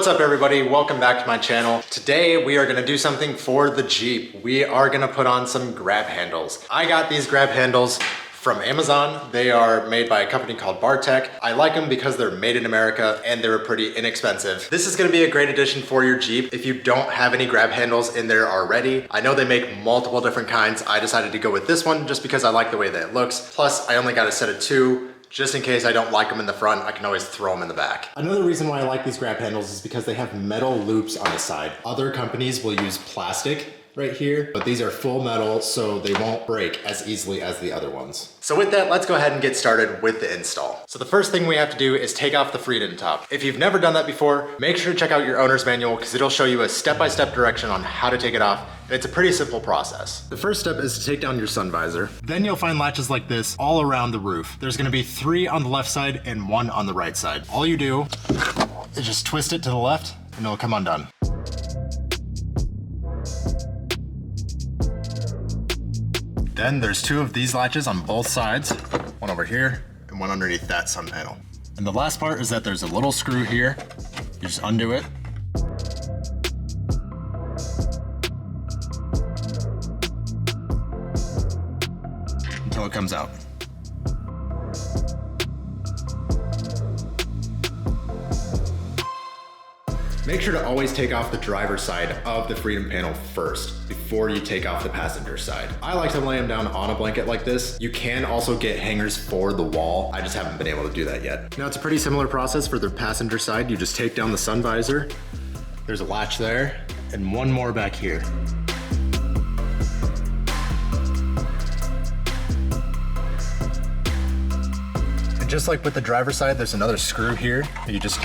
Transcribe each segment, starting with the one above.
What's up everybody, welcome back to my channel. Today we are gonna do something for the Jeep. We are gonna put on some grab handles. I got these grab handles from Amazon. They are made by a company called Bartect. I like them because they're made in America and they're pretty inexpensive. This is gonna be a great addition for your Jeep if you don't have any grab handles in there already. I know they make multiple different kinds. I decided to go with this one just because I like the way that it looks. Plus, I only got a set of two. Just in case I don't like them in the front, I can always throw them in the back. Another reason why I like these grab handles is because they have metal loops on the side. Other companies will use plastic right here, but these are full metal, so they won't break as easily as the other ones. So with that, let's go ahead and get started with the install. So the first thing we have to do is take off the freedom top. If you've never done that before, make sure to check out your owner's manual because it'll show you a step-by-step direction on how to take it off. And it's a pretty simple process. The first step is to take down your sun visor. Then you'll find latches like this all around the roof. There's gonna be 3 on the left side and 1 on the right side. All you do is just twist it to the left and it'll come undone. Then there's 2 of these latches on both sides, one over here and one underneath that sun panel. And the last part is that there's a little screw here. You just undo it. Until it comes out. Make sure to always take off the driver's side of the freedom panel first before you take off the passenger side. I like to lay them down on a blanket like this. You can also get hangers for the wall. I just haven't been able to do that yet. Now it's a pretty similar process for the passenger side. You just take down the sun visor. There's a latch there and one more back here. And just like with the driver's side, there's another screw here that you just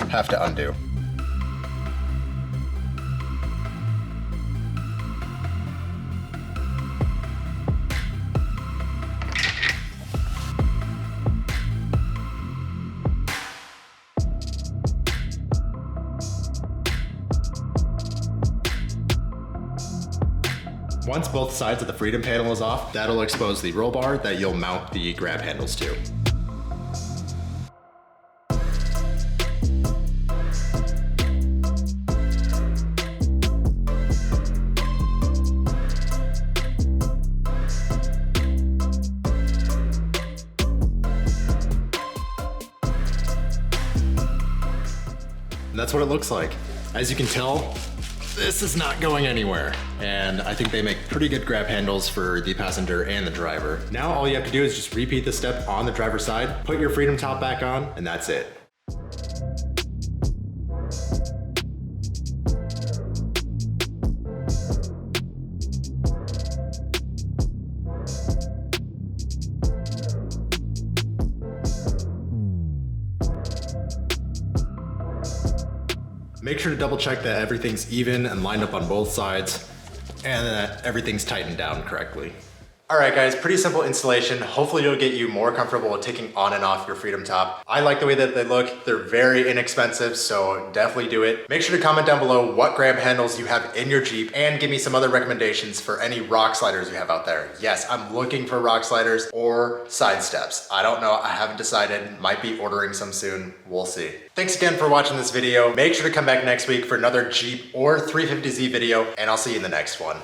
have to undo. Once both sides of the freedom panel is off, that'll expose the roll bar that you'll mount the grab handles to. And that's what it looks like. As you can tell, this is not going anywhere. And I think they make pretty good grab handles for the passenger and the driver. Now all you have to do is just repeat the step on the driver's side, put your freedom top back on, and that's it. Make sure to double check that everything's even and lined up on both sides and that everything's tightened down correctly. All right guys, pretty simple installation. Hopefully it'll get you more comfortable with taking on and off your freedom top. I like the way that they look. They're very inexpensive, so definitely do it. Make sure to comment down below what grab handles you have in your Jeep and give me some other recommendations for any rock sliders you have out there. Yes, I'm looking for rock sliders or side steps. I don't know, I haven't decided. Might be ordering some soon, we'll see. Thanks again for watching this video. Make sure to come back next week for another Jeep or 350Z video, and I'll see you in the next one.